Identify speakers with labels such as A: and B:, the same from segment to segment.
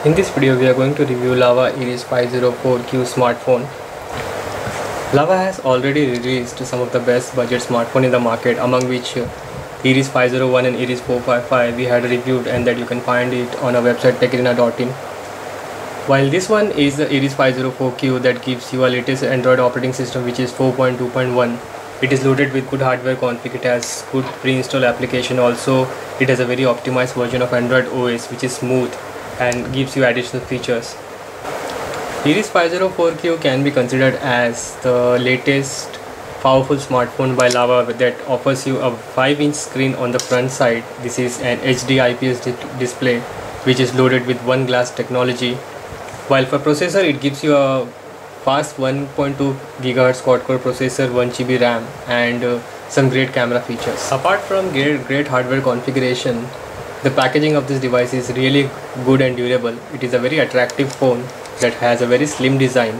A: In this video we are going to review Lava Iris 504Q smartphone. Lava has already released some of the best budget smartphone in the market, among which Iris 501 and Iris 455 we had reviewed, and that you can find it on our website techirina.in. While this one is the Iris 504Q that gives you a latest Android operating system, which is 4.2.1. It is loaded with good hardware config, it has good pre-install application, also it has a very optimized version of Android OS which is smooth and gives you additional features. Iris 504Q can be considered as the latest powerful smartphone by Lava that offers you a 5-inch screen on the front side. This is an HD IPS display which is loaded with One Glass technology. While for processor, it gives you a fast 1.2 GHz quad-core processor, 1GB RAM, and some great camera features. Apart from great hardware configuration, the packaging of this device is really good and durable. It is a very attractive phone that has a very slim design.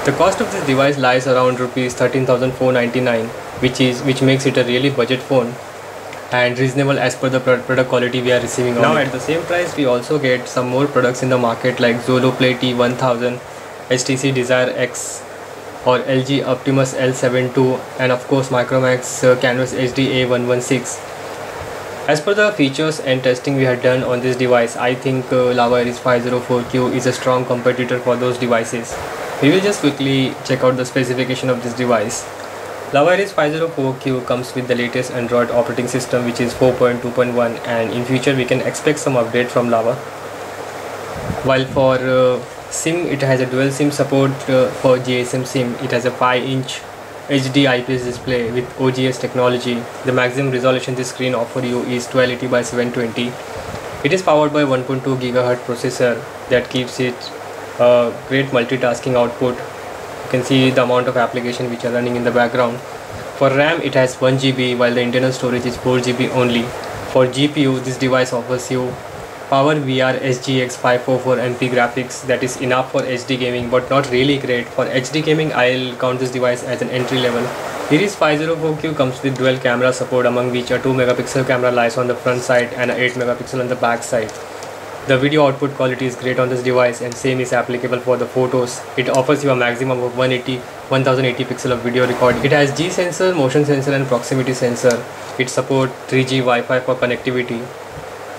A: The cost of this device lies around rupees 13,499, which makes it a really budget phone and reasonable as per the product quality we are receiving on it. At the same price, we also get some more products in the market like Zolo Play T1000, HTC Desire X, or LG Optimus L7 II, and of course Micromax Canvas HD A116. As per the features and testing we had done on this device, I think Lava Iris 504Q is a strong competitor for those devices. We will just quickly check out the specification of this device. Lava Iris 504Q comes with the latest Android operating system, which is 4.2.1, and in future we can expect some update from Lava. While for SIM, it has a dual SIM support. For GSM SIM, it has a 5-inch HD IPS display with OGS technology. The maximum resolution this screen offers you is 1280 by 720. It is powered by 1.2 GHz processor that gives it a great multitasking output. You can see the amount of application which are running in the background. For RAM, it has 1GB, while the internal storage is 4GB only. For GPU, this device offers you PowerVR SGX 544MP graphics that is enough for HD gaming, but not really great. For HD gaming, I'll count this device as an entry level. Iris 504Q comes with dual camera support, among which a 2-megapixel camera lies on the front side and a 8-megapixel on the back side. The video output quality is great on this device, and same is applicable for the photos. It offers you a maximum of 1080 pixel of video recording. It has G sensor, motion sensor, and proximity sensor. It supports 3G Wi-Fi for connectivity,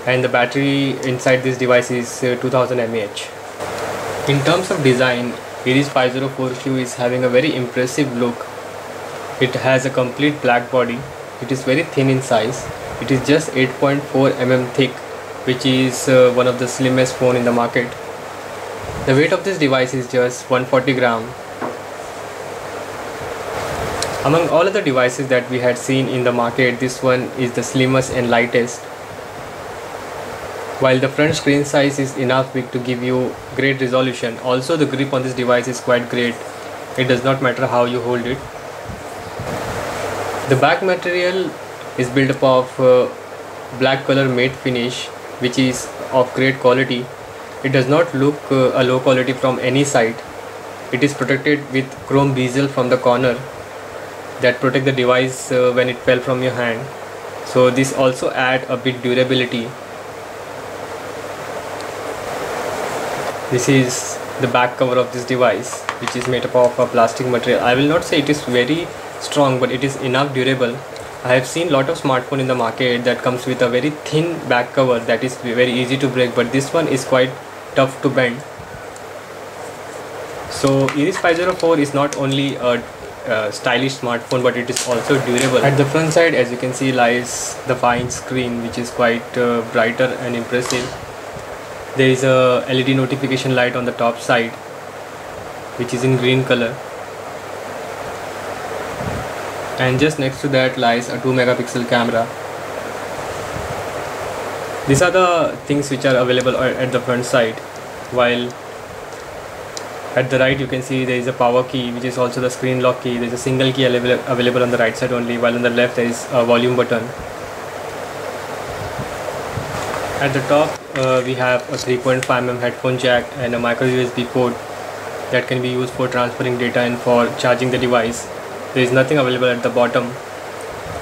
A: and the battery inside this device is 2000 mAh. In terms of design, Iris 504Q is having a very impressive look. It has a complete black body. It is very thin in size. It is just 8.4 mm thick, which is one of the slimmest phone in the market. The weight of this device is just 140 gram. Among all of the devices that we had seen in the market, this one is the slimmest and lightest. While the front screen size is enough big to give you great resolution, also the grip on this device is quite great. It does not matter how you hold it. The back material is built up of black color matte finish, which is of great quality. It does not look a low quality from any side. It is protected with chrome bezel from the corner that protect the device when it fell from your hand. So this also add a bit durability. This is the back cover of this device, which is made up of a plastic material. I will not say it is very strong, but it is enough durable. I have seen lot of smartphone in the market that comes with a very thin back cover that is very easy to break, but this one is quite tough to bend. So Iris 504 is not only a stylish smartphone, but it is also durable. At the front side, as you can see, lies the 5-inch screen, which is quite brighter and impressive. There is a LED notification light on the top side, which is in green color, and just next to that lies a 2-megapixel camera. These are the things which are available at the front side, while at the right you can see there is a power key, which is also the screen lock key. There is a single key available on the right side only, while on the left there is a volume button. At the top we have a 3.5mm headphone jack and a micro USB port that can be used for transferring data and for charging the device. There is nothing available at the bottom,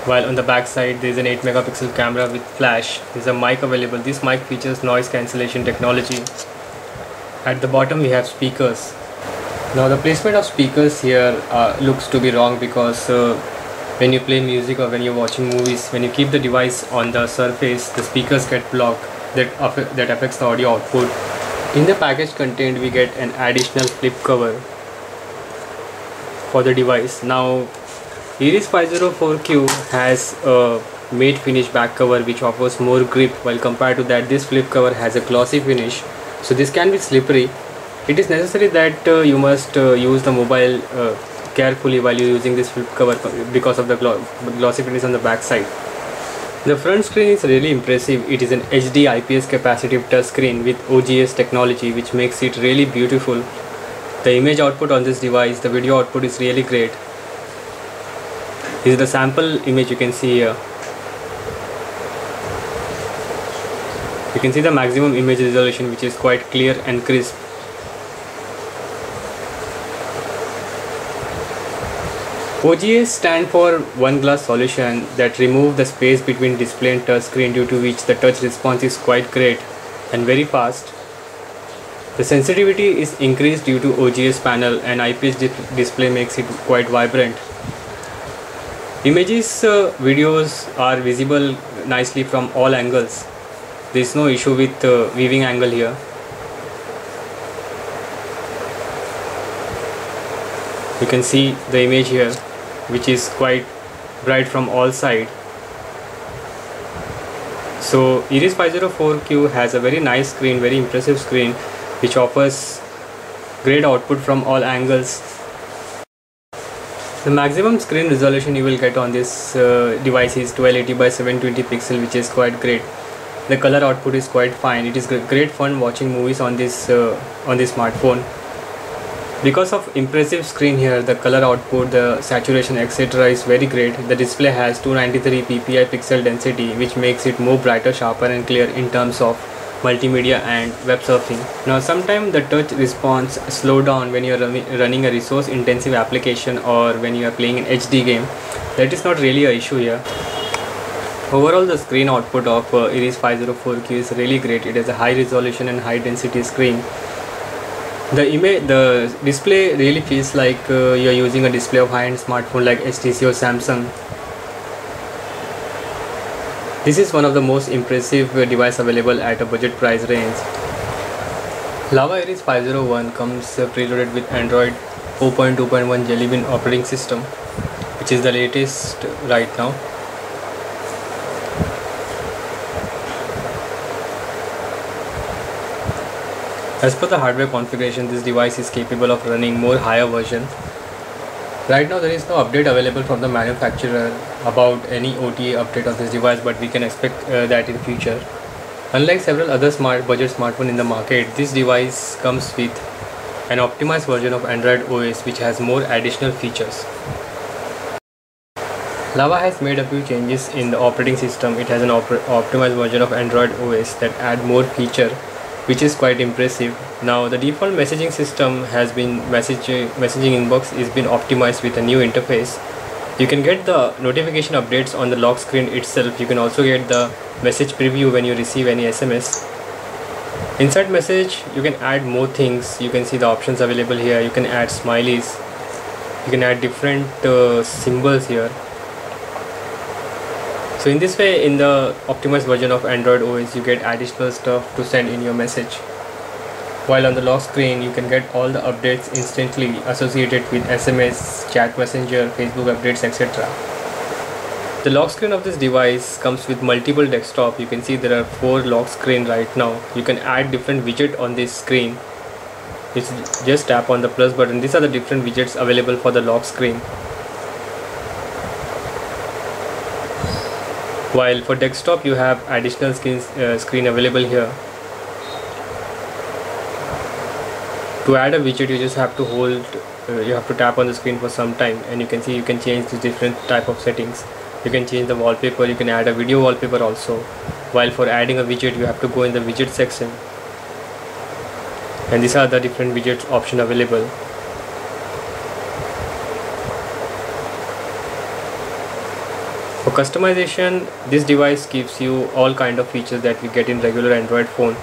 A: while on the back side there is an 8 megapixel camera with flash. There is a mic available. This mic features noise cancellation technology. At the bottom we have speakers. Now the placement of speakers here looks to be wrong, because when you play music or when you're watching movies, when you keep the device on the surface, the speakers get blocked. That affects the audio output. In the package contained we get an additional flip cover for the device. Now Iris 504Q has a matte finish back cover which offers more grip, while compared to that this flip cover has a glossy finish, so this can be slippery. It is necessary that you must use the mobile carefully while you're using this flip cover, because of the glossy finish on the back side. The front screen is really impressive. It is an HD IPS capacitive touch screen with OGS technology, which makes it really beautiful. The image output on this device, the video output is really great. This is the sample image you can see here. You can see the maximum image resolution, which is quite clear and crisp. OGS stand for one glass solution that remove the space between display and touch screen, due to which the touch response is quite great and very fast. The sensitivity is increased due to OGS panel, and IPS display makes it quite vibrant. Images, videos are visible nicely from all angles. There is no issue with viewing angle here. You can see the image here, which is quite bright from all sides. So Iris 504Q has a very nice screen, very impressive screen, which offers great output from all angles. The maximum screen resolution you will get on this device is 1280 by 720 pixel, which is quite great. The color output is quite fine. It is great fun watching movies on this smartphone. Because of impressive screen here, the color output, the saturation, etc. is very great. The display has 293 ppi pixel density, which makes it more brighter, sharper and clear in terms of multimedia and web surfing. Now sometimes the touch response slow down when you are running a resource intensive application, or when you are playing an HD game. That is not really an issue here. Overall, the screen output of Iris 504Q is really great. It has a high resolution and high density screen. The display really feels like you are using a display of high-end smartphone like HTC or Samsung. This is one of the most impressive device available at a budget price range. Lava Iris 501 comes preloaded with Android 4.2.1 Jelly Bean operating system, which is the latest right now. As per the hardware configuration, this device is capable of running more higher version. Right now there is no update available from the manufacturer about any OTA update of this device, but we can expect that in future. Unlike several other budget smartphones in the market, this device comes with an optimized version of Android OS, which has more additional features. Lava has made a few changes in the operating system. It has an optimized version of Android OS that add more feature, which is quite impressive. Now the default messaging system has been messaging inbox is been optimized with a new interface. You can get the notification updates on the lock screen itself. You can also get the message preview when you receive any SMS. Inside message you can add more things. You can see the options available here. You can add smileys, you can add different symbols here. So in this way, in the optimized version of Android OS, you get additional stuff to send in your message. While on the lock screen, you can get all the updates instantly associated with SMS, chat messenger, Facebook updates, etc. The lock screen of this device comes with multiple desktop. You can see there are 4 lock screen right now. You can add different widget on this screen. Just tap on the plus button. These are the different widgets available for the lock screen. While for desktop you have additional screen available here. To add a widget, you just have to you have to tap on the screen for some time, and you can see you can change the different type of settings. You can change the wallpaper, you can add a video wallpaper also. While for adding a widget, you have to go in the widget section, and these are the different widgets option available. For customization, this device gives you all kind of features that we get in regular Android phone,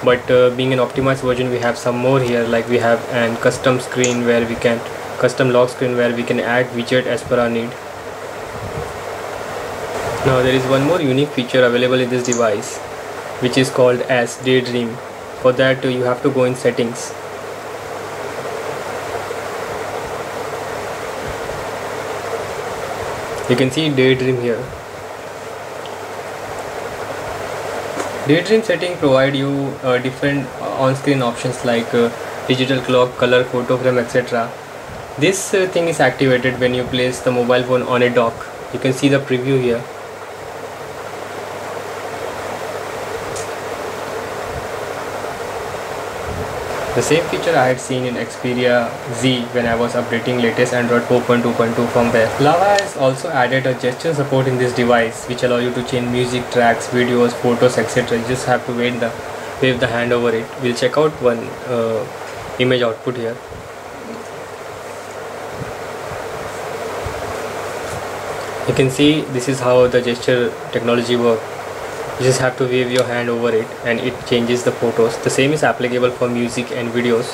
A: but being an optimized version, we have some more here. Like we have an custom screen where we can custom lock screen where we can add widget as per our need. Now there is one more unique feature available in this device, which is called as Daydream. For that you have to go in settings. You can see Daydream here. Daydream setting provide you different on-screen options like digital clock, color, photo frame, etc. This thing is activated when you place the mobile phone on a dock. You can see the preview here. The same feature I had seen in Xperia Z when I was updating latest Android 4.2.2 firmware. Lava has also added a gesture support in this device, which allow you to change music tracks, videos, photos, etc. You just have to wave the hand over it. We'll check out one image output here. You can see this is how the gesture technology works. You just have to wave your hand over it and it changes the photos. The same is applicable for music and videos.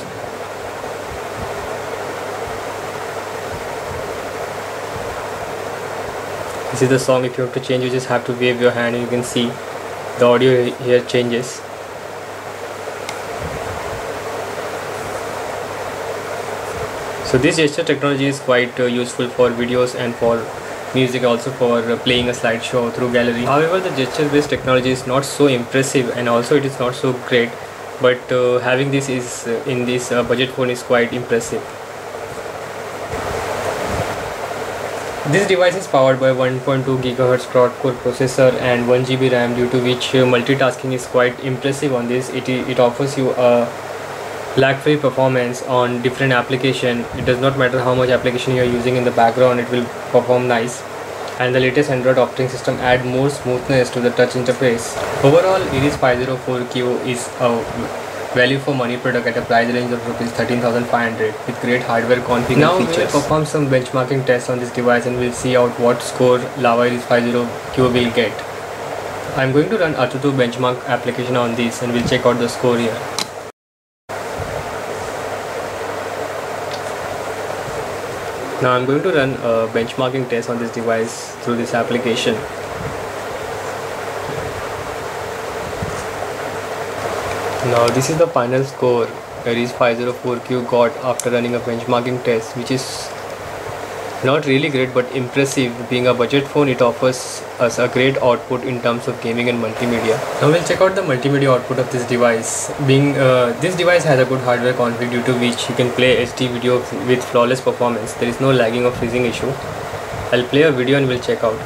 A: This is the song. If you have to change, you just have to wave your hand and you can see the audio here changes. So this gesture technology is quite useful for videos and for music, also for playing a slideshow through gallery. However, the gesture based technology is not so impressive and also it is not so great, but having this is in this budget phone is quite impressive. This device is powered by 1.2 GHz quad-core processor and 1 GB RAM, due to which multitasking is quite impressive on this. It offers you a lag-free performance on different application. It does not matter how much application you are using in the background, it will perform nice. And the latest Android operating system add more smoothness to the touch interface. Overall, Iris 504Q is a value for money product at a price range of Rs 13,500 with great hardware config
B: Now
A: and features.
B: we will
A: perform some benchmarking tests on this device and we'll see out what score Lava Iris 50Q will get. I'm going to run AnTuTu benchmark application on this and we'll check out the score here. Now I'm going to run a benchmarking test on this device through this application. Now this is the final score Iris 504Q got after running a benchmarking test, which is not really great but impressive. Being a budget phone, it offers us a great output in terms of gaming and multimedia. Now we'll check out the multimedia output of this device. This device has a good hardware config, due to which you can play HD video with flawless performance. There is no lagging or freezing issue. I'll play a video and we'll check out.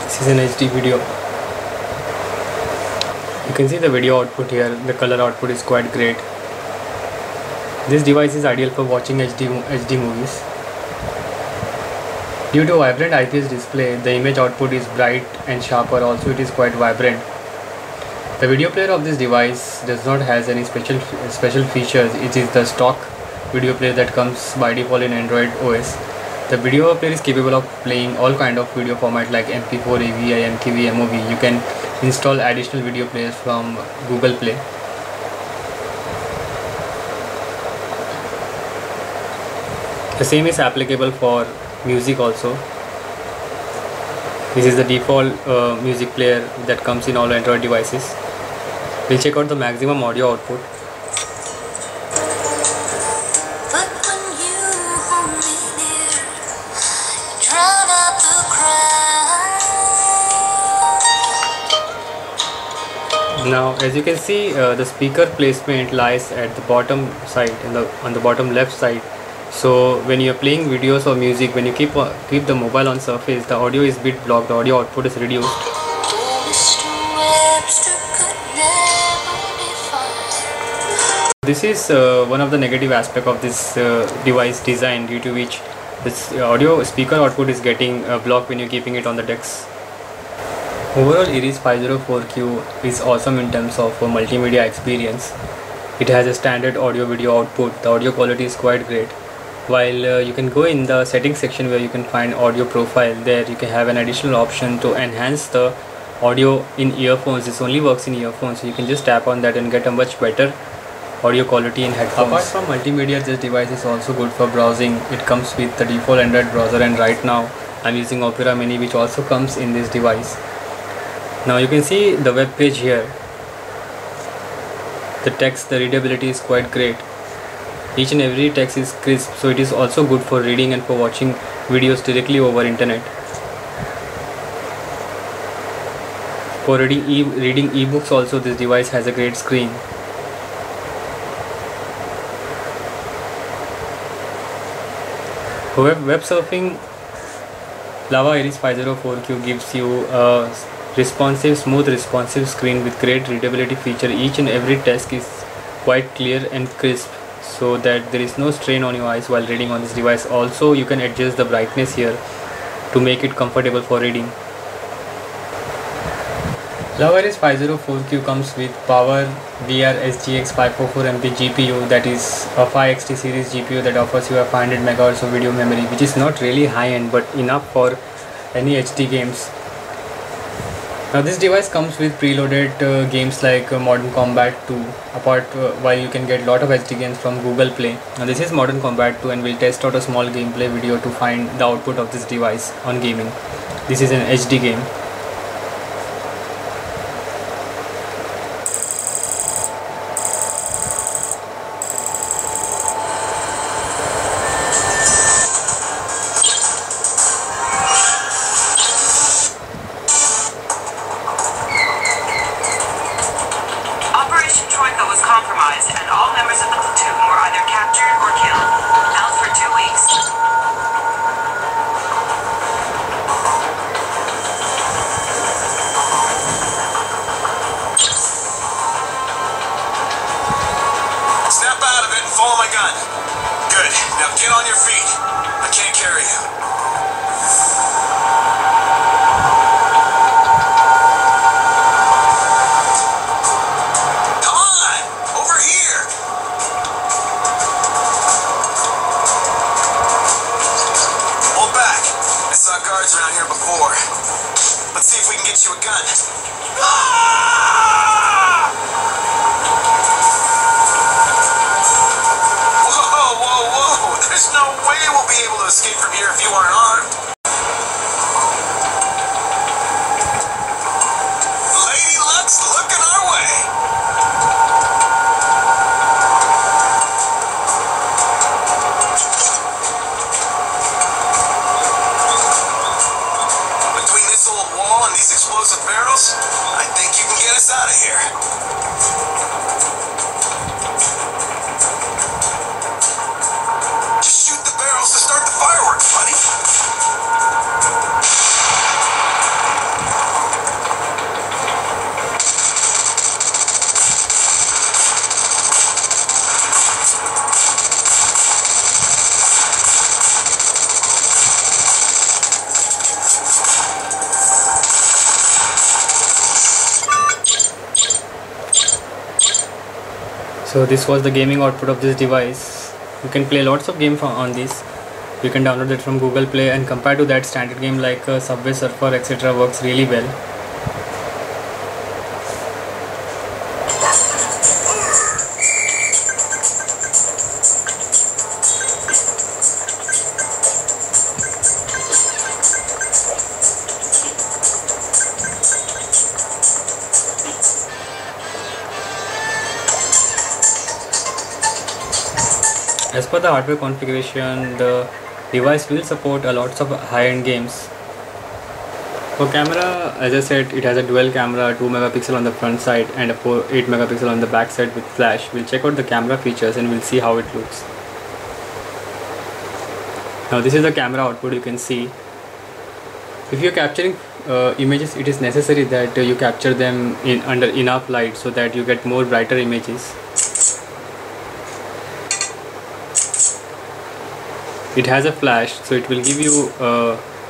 A: This is an HD video. You can see the video output here. The color output is quite great. This device is ideal for watching HD movies. Due to vibrant IPS display, the image output is bright and sharper. Also, it is quite vibrant. The video player of this device does not has any special features. It is the stock video player that comes by default in Android OS. The video player is capable of playing all kind of video format like MP4, AVI, MKV, MOV. You can install additional video players from Google Play. The same is applicable for music also. This is the default music player that comes in all Android devices. We'll check out the maximum audio output. Now, as you can see, the speaker placement lies at the bottom side, on the bottom left side. So when you are playing videos or music, when you keep the mobile on surface, the audio is bit blocked. The audio output is reduced. This is one of the negative aspect of this device design, due to which this audio speaker output is getting blocked when you're keeping it on the decks. Overall, Iris 504Q is awesome in terms of multimedia experience. It has a standard audio video output. The audio quality is quite great. While you can go in the settings section where you can find audio profile, there you can have an additional option to enhance the audio in earphones. This only works in earphones, so you can just tap on that and get a much better audio quality in headphones. Apart from multimedia, this device is also good for browsing. It comes with the default Android browser, and right now I'm using Opera Mini, which also comes in this device. Now you can see the web page here. The text, the readability is quite great. Each and every text is crisp, so it is also good for reading and for watching videos directly over internet. For reading ebooks also, this device has a great screen. For web surfing, Lava Iris 504Q gives you a smooth responsive screen with great readability feature. Each and every text is quite clear and crisp, so that there is no strain on your eyes while reading on this device. Also, you can adjust the brightness here to make it comfortable for reading. Lava Iris 504Q comes with Power VR SGX 544MP GPU, that is a 5XT series GPU that offers you a 500 MHz of video memory, which is not really high end but enough for any HD games. Now this device comes with preloaded games like Modern Combat 2, while you can get lot of HD games from Google Play. Now this is Modern Combat 2, and we'll test out a small gameplay video to find the output of this device on gaming. This is an HD game.
B: Compromised, and all members of the platoon were either captured or killed. Out for 2 weeks.
C: Snap out of it and follow my gun. Good. Now get on your feet. I can't carry you. Around here before. Let's see if we can get you a gun. Ah! Whoa. There's no way we'll be able to escape from here if you aren't armed. Lady Luck's looking our way. These explosive barrels, I think you can get us out of here. Just shoot the barrels to start the fireworks, buddy.
A: So this was the gaming output of this device. You can play lots of games on this. You can download it from Google Play, and compared to that, standard game like Subway Surfer etc. works really well. As per the hardware configuration, the device will support a lots of high-end games. For camera, as I said, it has a dual camera, 2 megapixel on the front side and a 8 megapixel on the back side with flash. We'll check out the camera features and we'll see how it looks. Now this is the camera output. You can see if you're capturing images, it is necessary that you capture them under enough light so that you get more brighter images. It has a flash, so it will give you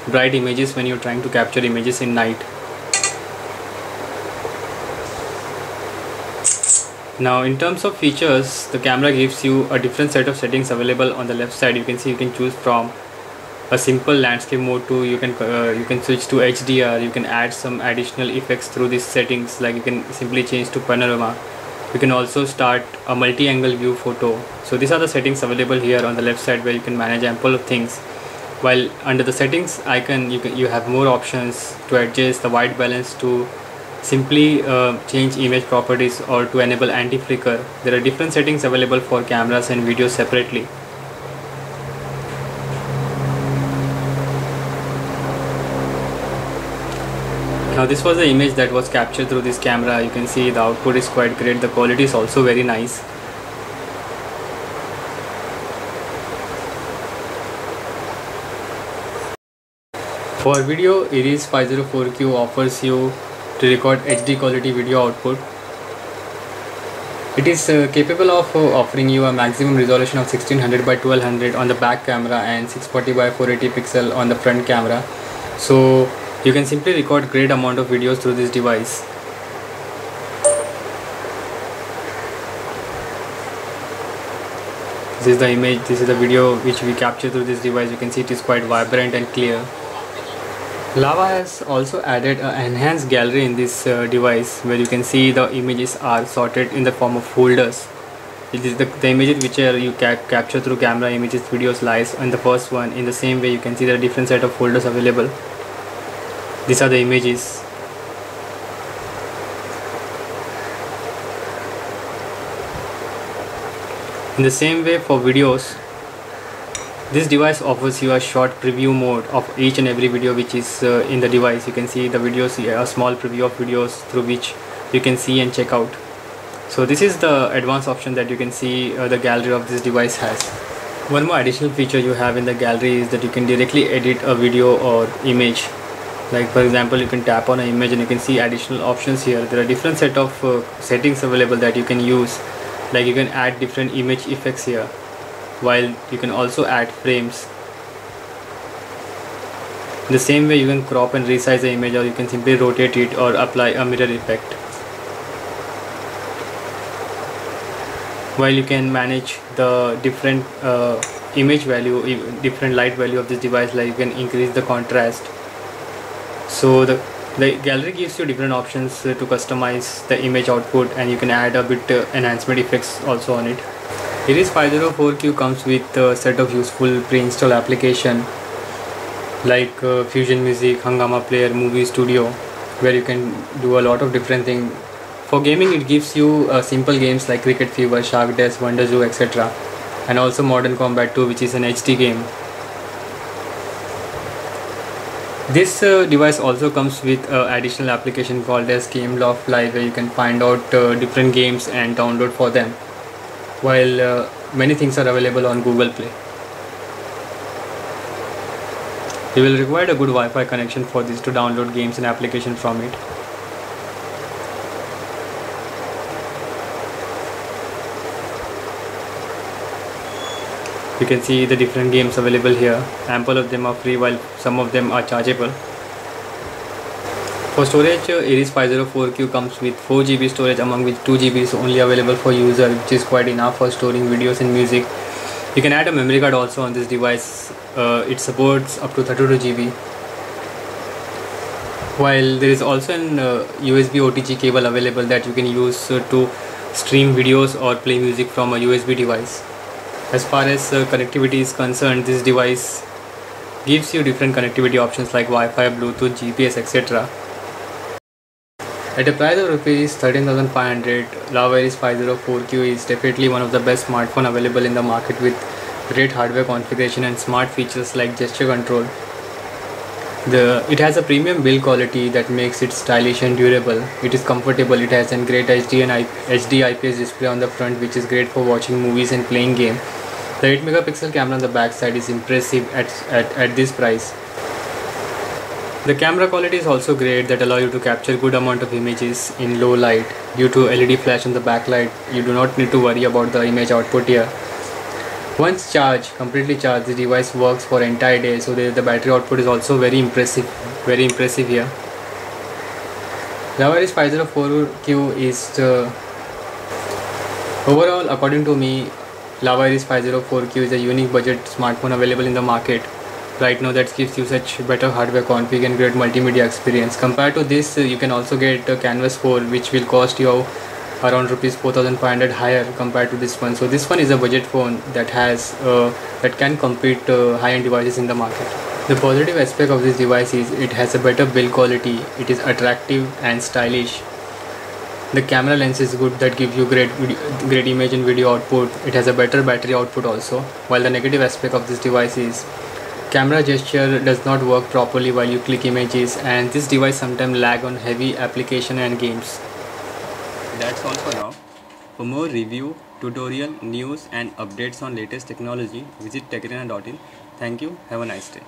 A: bright images when you're trying to capture images in night. Now in terms of features, the camera gives you a different set of settings available on the left side. You can see you can choose from a simple landscape mode to you can switch to HDR. You can add some additional effects through these settings, like you can simply change to panorama. You can also start a multi-angle view photo. So these are the settings available here on the left side, where you can manage ample of things. While under the settings icon, you have more options to adjust the white balance, to simply change image properties, or to enable anti-flicker. There are different settings available for cameras and videos separately. Now this was the image that was captured through this camera. You can see the output is quite great. The quality is also very nice. For video, Iris 504Q offers you to record HD quality video output. It is capable of offering you a maximum resolution of 1600 by 1200 on the back camera and 640 by 480 pixel on the front camera. So you can simply record great amount of videos through this device. This is the image, this is the video which we capture through this device. You can see it is quite vibrant and clear. Lava has also added an enhanced gallery in this device, where you can see the images are sorted in the form of folders. It is the images which you capture through camera, images, videos, lies in the first one. In the same way, you can see there are different set of folders available. These are the images. In the same way, for videos, this device offers you a short preview mode of each and every video which is in the device. You can see the videos, a small preview of videos through which you can see and check out. So this is the advanced option that you can see the gallery of this device has. One more additional feature you have in the gallery is that you can directly edit a video or image. Like for example, you can tap on an image and you can see additional options here. There are different set of settings available that you can use. Like you can add different image effects here, while you can also add frames. In the same way, you can crop and resize the image, or you can simply rotate it or apply a mirror effect. While you can manage the different image value, different light value of this device, like you can increase the contrast. So the gallery gives you different options to customize the image output, and you can add a bit enhancement effects also on it. Iris 504Q comes with a set of useful pre-installed application like Fusion Music, Hungama Player, Movie Studio, where you can do a lot of different things. For gaming, it gives you simple games like Cricket Fever, Shark Dash, Wonder Zoo, etc. And also Modern Combat 2, which is an HD game. This device also comes with additional application called as Gameloft Live, where you can find out different games and download for them, while many things are available on Google Play. You will require a good Wi-Fi connection for this to download games and applications from it. You can see the different games available here. Ample of them are free, while some of them are chargeable. For storage, Iris 504Q comes with 4 GB storage, among which 2 GB is only available for user, which is quite enough for storing videos and music. You can add a memory card also on this device. It supports up to 32 GB. While there is also an USB OTG cable available that you can use to stream videos or play music from a USB device. As far as connectivity is concerned, this device gives you different connectivity options like Wi-Fi, Bluetooth, GPS, etc. At a price of Rs 13,500, Lava Iris 504Q is definitely one of the best smartphones available in the market, with great hardware configuration and smart features like gesture control. It has a premium build quality that makes it stylish and durable. It is comfortable. It has a great HD IPS display on the front, which is great for watching movies and playing games. The 8 megapixel camera on the back side is impressive at this price. The camera quality is also great, that allow you to capture good amount of images in low light. Due to LED flash on the backlight, you do not need to worry about the image output here. Once completely charged, the device works for entire day, so the battery output is also very impressive here. Lava Iris 504Q is Overall, according to me, Lava Iris 504Q is a unique budget smartphone available in the market right now that gives you such better hardware config and great multimedia experience. Compared to this, you can also get a Canvas 4, which will cost you around rupees 4,500 higher compared to this one. So this one is a budget phone that can compete high-end devices in the market. The positive aspect of this device is it has a better build quality, it is attractive and stylish. The camera lens is good, that gives you great image and video output. It has a better battery output also. While the negative aspect of this device is camera gesture does not work properly while you click images, and this device sometimes lag on heavy application and games. That's all for now. For more review, tutorial, news and updates on latest technology, visit techarena.in. Thank you. Have a nice day.